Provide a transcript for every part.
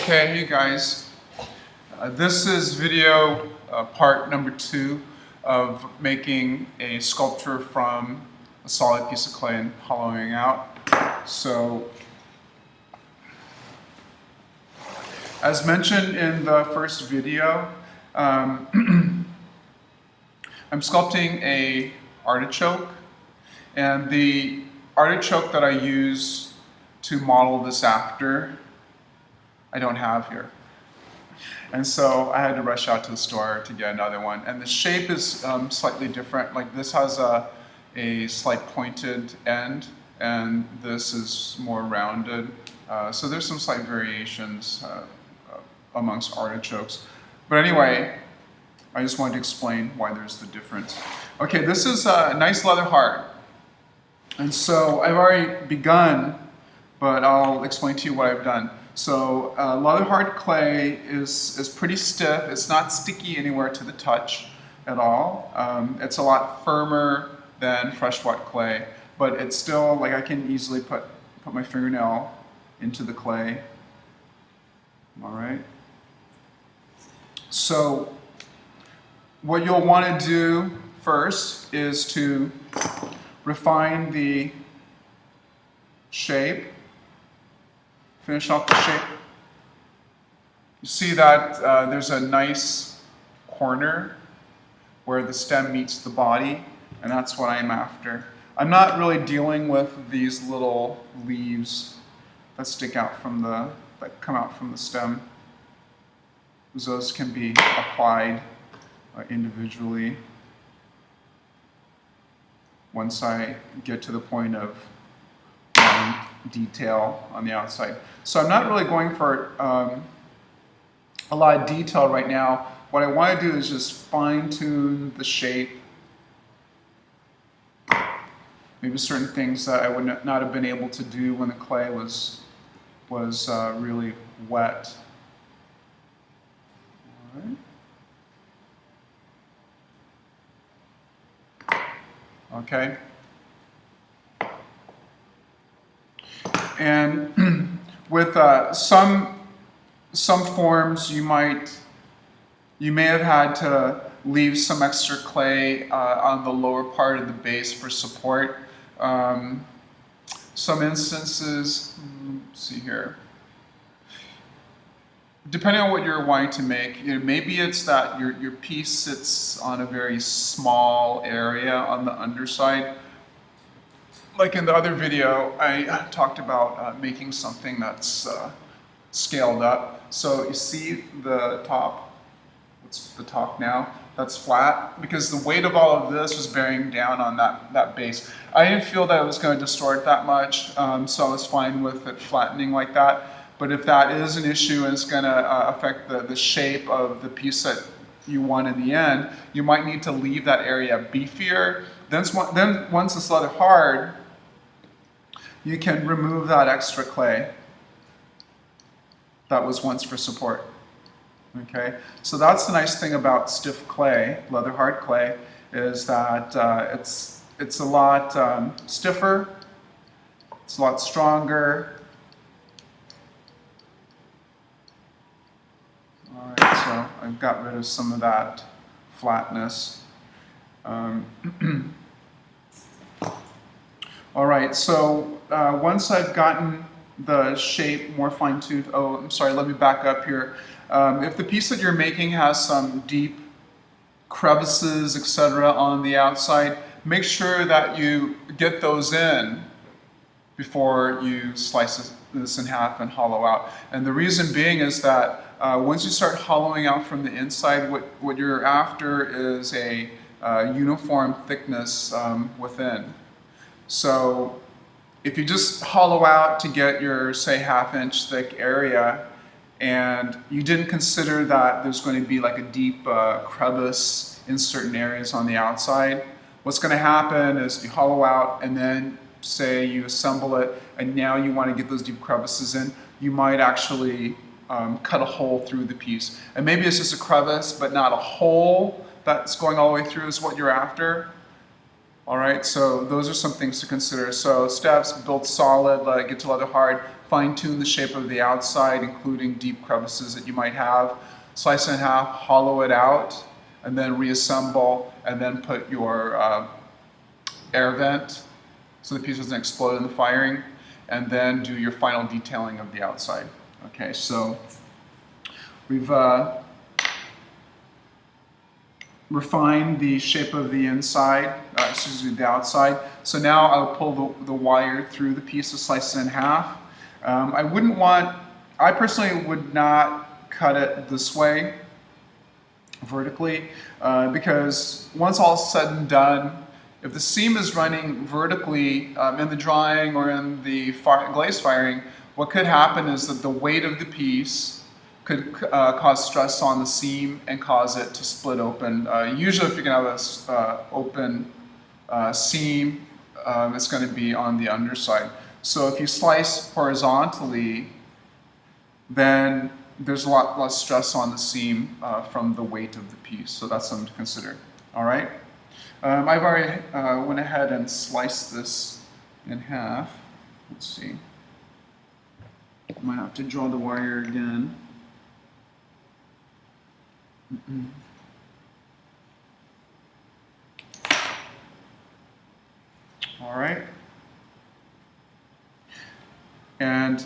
Okay, hey guys. This is video part number 2 of making a sculpture from a solid piece of clay and hollowing out. So, as mentioned in the first video, I'm sculpting a artichoke, and the artichoke that I use to model this after I don't have here. And so I had to rush out to the store to get another one. And the shape is slightly different. Like this has a slight pointed end, and this is more rounded. So there's some slight variations amongst artichokes. But anyway, I just wanted to explain why there's the difference. Okay, this is a nice leather heart. And so I've already begun, but I'll explain to you what I've done. So leather hard clay is pretty stiff. It's not sticky anywhere to the touch at all. It's a lot firmer than fresh wet clay, but it's still, like, I can easily put my fingernail into the clay. All right. So what you'll want to do first is to refine the shape. Finish off the shape. You see that there's a nice corner where the stem meets the body, and that's what I'm after. I'm not really dealing with these little leaves that stick out from that come out from the stem, because those can be applied individually once I get to the point of detail on the outside. So I'm not really going for a lot of detail right now. What I want to do is just fine-tune the shape. Maybe certain things that I would not have been able to do when the clay was really wet. All right. Okay. And with some forms, you may have had to leave some extra clay on the lower part of the base for support. Some instances, let's see here. Depending on what you're wanting to make, maybe it's that your piece sits on a very small area on the underside. Like in the other video, I talked about making something that's scaled up. So you see the top, what's the top now? That's flat, because the weight of all of this was bearing down on that base. I didn't feel that it was going to distort that much, so I was fine with it flattening like that. But if that is an issue and it's going to affect the shape of the piece that you want in the end, you might need to leave that area beefier. Then once it's leather hard, you can remove that extra clay that was once for support. Okay, so that's the nice thing about stiff clay, leather hard clay, is that it's a lot stiffer, it's a lot stronger. All right, so I've got rid of some of that flatness. All right, so once I've gotten the shape more fine-tuned, oh, I'm sorry, let me back up here. If the piece that you're making has some deep crevices, etc. on the outside, make sure that you get those in before you slice this in half and hollow out. And the reason being is that once you start hollowing out from the inside, what you're after is a uniform thickness within. So if you just hollow out to get your, say, ½ inch thick area, and you didn't consider that there's going to be like a deep crevice in certain areas on the outside, what's going to happen is you hollow out and then, say, you assemble it, and now you want to get those deep crevices in, you might actually cut a hole through the piece. And maybe it's just a crevice, but not a hole that's going all the way through is what you're after. All right, so those are some things to consider. So steps: build solid, let it get to leather hard, fine tune the shape of the outside, including deep crevices that you might have. Slice it in half, hollow it out, and then reassemble, and then put your air vent so the piece doesn't explode in the firing, and then do your final detailing of the outside. Okay, so we've refined the shape of the inside, the outside. So now I'll pull the wire through the piece, slice it in half. I personally would not cut it this way, vertically, because once all said and done, if the seam is running vertically in the drawing or in the glaze firing, what could happen is that the weight of the piece could cause stress on the seam and cause it to split open. Usually if you're going to have an open seam, it's going to be on the underside. So if you slice horizontally, then there's a lot less stress on the seam from the weight of the piece. So that's something to consider. All right. I've already went ahead and sliced this in half. Let's see. I might have to draw the wire again. All right. And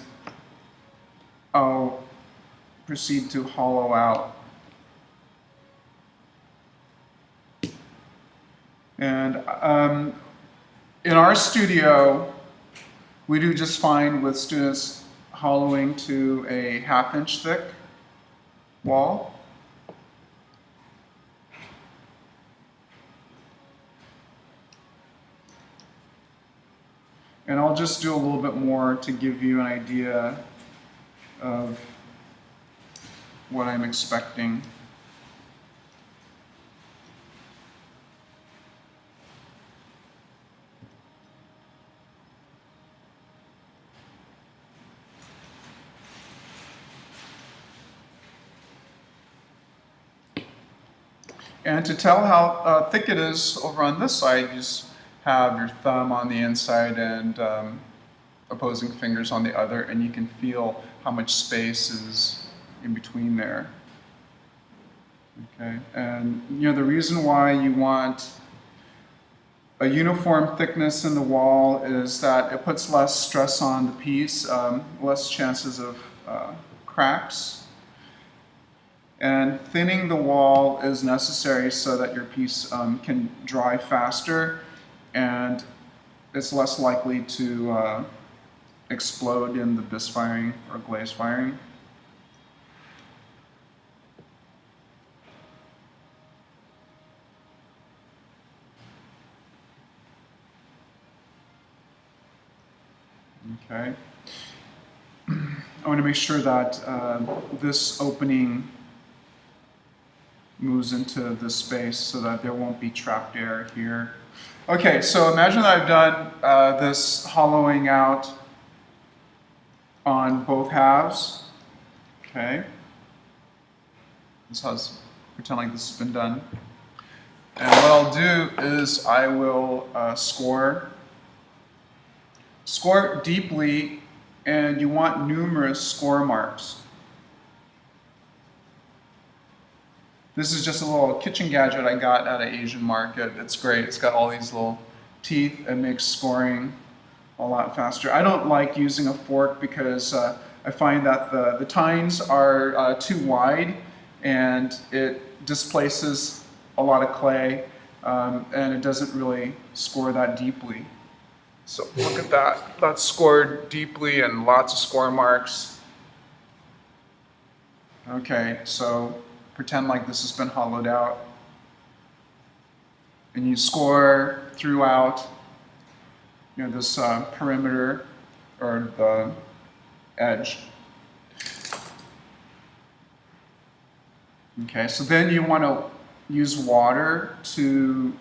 I'll proceed to hollow out. And in our studio, we do just fine with students hollowing to a 1/2 inch thick wall. And I'll just do a little bit more to give you an idea of what I'm expecting. And to tell how thick it is over on this side, you just have your thumb on the inside and opposing fingers on the other, and you can feel how much space is in between there. Okay, and you know the reason why you want a uniform thickness in the wall is that it puts less stress on the piece, less chances of cracks. And thinning the wall is necessary so that your piece can dry faster and it's less likely to explode in the bisque firing or glaze firing. Okay. I want to make sure that this opening moves into this space so that there won't be trapped air here. Okay, so imagine that I've done this hollowing out on both halves. Okay. Pretend like this has been done. And what I'll do is I will score deeply, and you want numerous score marks. This is just a little kitchen gadget I got at an Asian market. It's great. It's got all these little teeth and makes scoring a lot faster. I don't like using a fork because I find that the tines are too wide and it displaces a lot of clay and it doesn't really score that deeply. So look at that. That's scored deeply and lots of score marks. Okay, so pretend like this has been hollowed out. And you score throughout, you know, this perimeter or the edge. Okay, so then you want to use water to,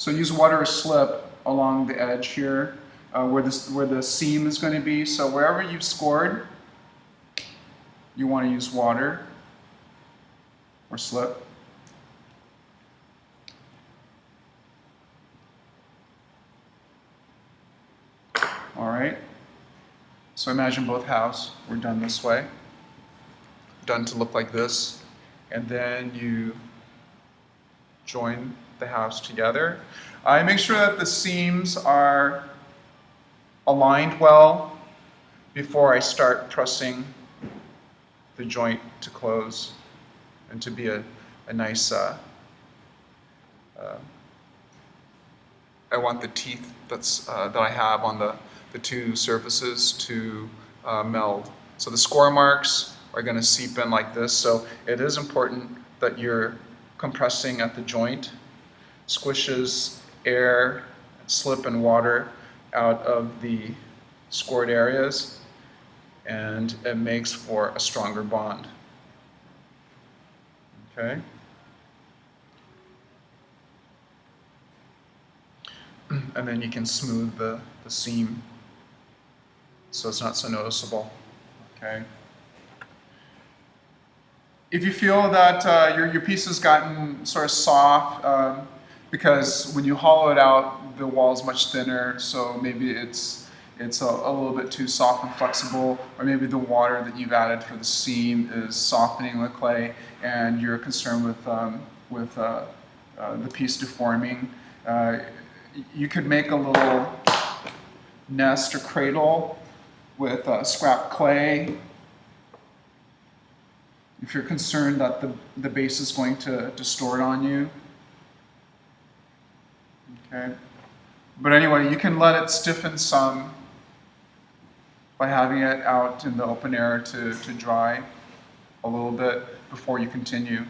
use water or slip along the edge here where the seam is going to be. So wherever you've scored, you want to use water or slip. All right. So imagine both halves were done this way, done to look like this, and then you join the halves together. I make sure that the seams are aligned well before I start pressing the joint to close and to be a nice, I want the teeth that I have on the two surfaces to meld. So the score marks are going to seep in like this, so it is important that you're compressing at the joint, squishes air, slip, and water out of the scored areas, and it makes for a stronger bond. Okay? And then you can smooth the seam so it's not so noticeable. Okay? If you feel that your piece has gotten sort of soft, because when you hollow it out, the wall is much thinner, so maybe it's a little bit too soft and flexible, or maybe the water that you've added for the seam is softening the clay, and you're concerned with the piece deforming. You could make a little nest or cradle with scrap clay if you're concerned that the base is going to distort on you. Okay. But anyway, you can let it stiffen some by having it out in the open air to dry a little bit before you continue.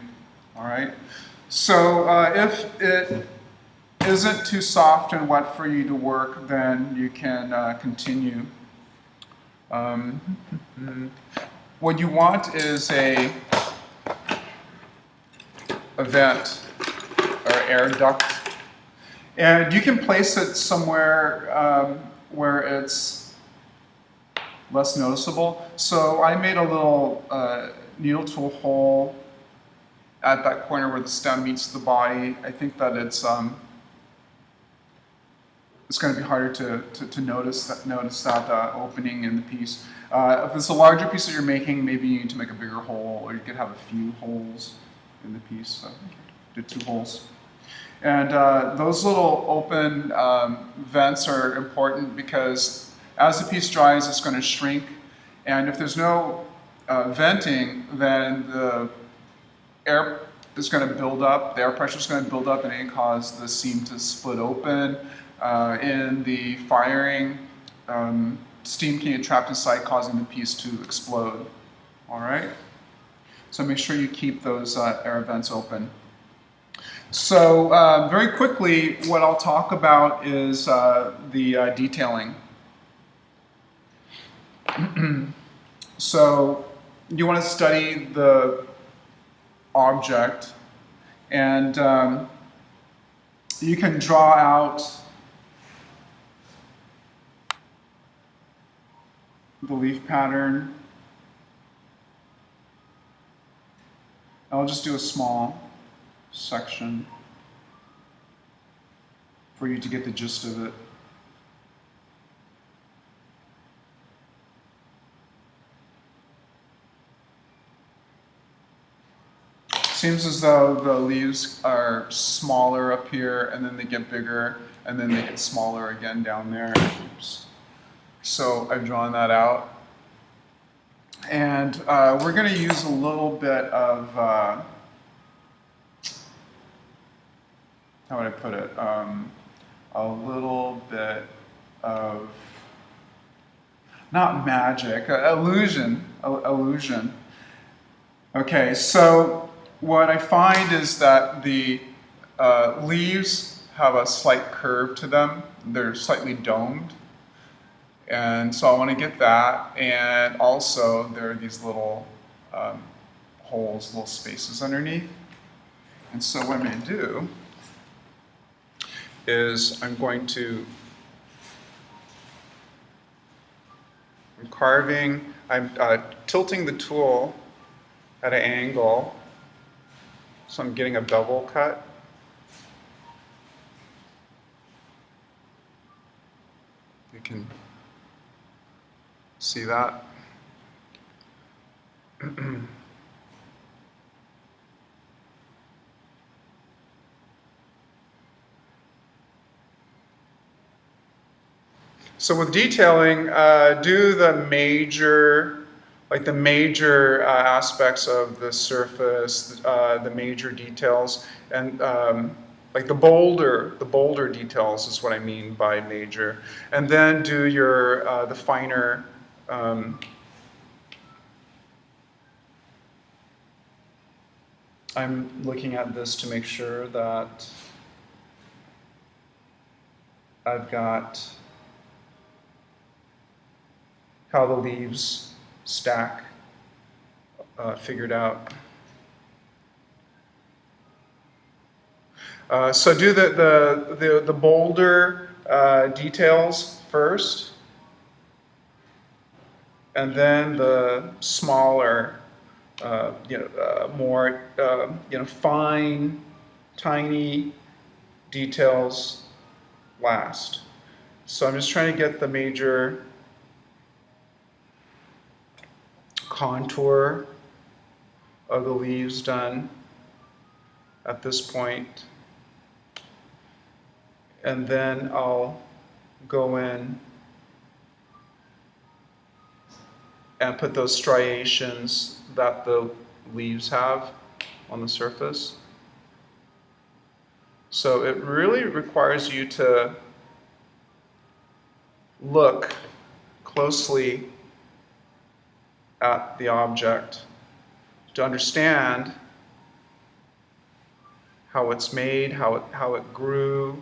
All right. So if it isn't too soft and wet for you to work, then you can continue. What you want is a vent or air duct, and you can place it somewhere where it's less noticeable. So I made a little needle tool hole at that corner where the stem meets the body. I think that it's going to be harder to notice that opening in the piece. If it's a larger piece that you're making, maybe you need to make a bigger hole, or you could have a few holes in the piece. So do 2 holes. And those little open vents are important because as the piece dries, it's going to shrink. And if there's no venting, then the air is going to build up, the air pressure is going to build up, and it can cause the seam to split open. In the firing, steam can get trapped inside, causing the piece to explode. All right? So make sure you keep those air vents open. So very quickly, what I'll talk about is the detailing. So you want to study the object, and you can draw out the leaf pattern. I'll just do a small section for you to get the gist of it. Seems as though the leaves are smaller up here, and then they get bigger, and then they get smaller again down there. Oops. So I've drawn that out. And we're going to use a little bit of, how would I put it? A little bit of, not magic, illusion. Okay, so what I find is that the leaves have a slight curve to them. They're slightly domed. And so I want to get that, and also there are these little holes, little spaces underneath. And so what I'm going to do is I'm carving, I'm tilting the tool at an angle, so I'm getting a bevel cut. You can See that? So with detailing, do the major, aspects of the surface, the major details, and like the bolder details is what I mean by major. And then do your the finer. I'm looking at this to make sure that I've got how the leaves stack figured out. So do the bolder details first, and then the smaller, more fine, tiny details last. So I'm just trying to get the major contour of the leaves done at this point. And then I'll go in and put those striations that the leaves have on the surface. So it really requires you to look closely at the object to understand how it's made, how it grew.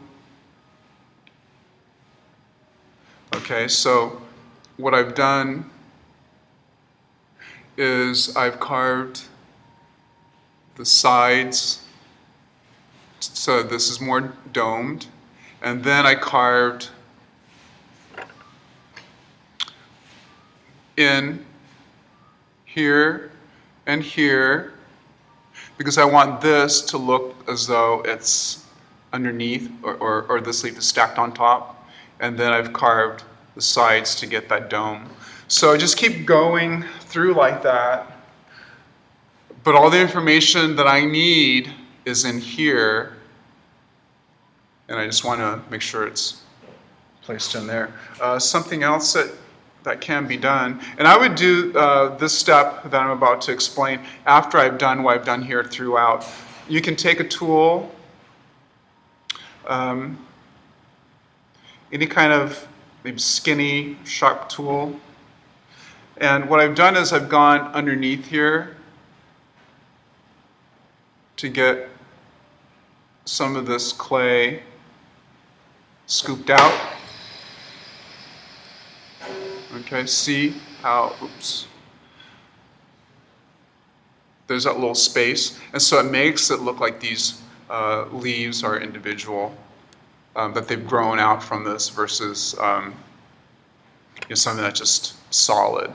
Okay, so what I've done is I've carved the sides, so this is more domed, and then I carved in here and here, because I want this to look as though it's underneath or this leaf is stacked on top, and then I've carved the sides to get that dome. So just keep going through like that, but all the information that I need is in here, and I just want to make sure it's placed in there. Something else that can be done, and I would do this step that I'm about to explain after I've done what I've done here throughout. You can take a tool, any kind of maybe skinny, sharp tool, and what I've done is I've gone underneath here to get some of this clay scooped out. Okay, see how, oops, there's that little space. And so it makes it look like these leaves are individual, that they've grown out from this versus something that's just solid.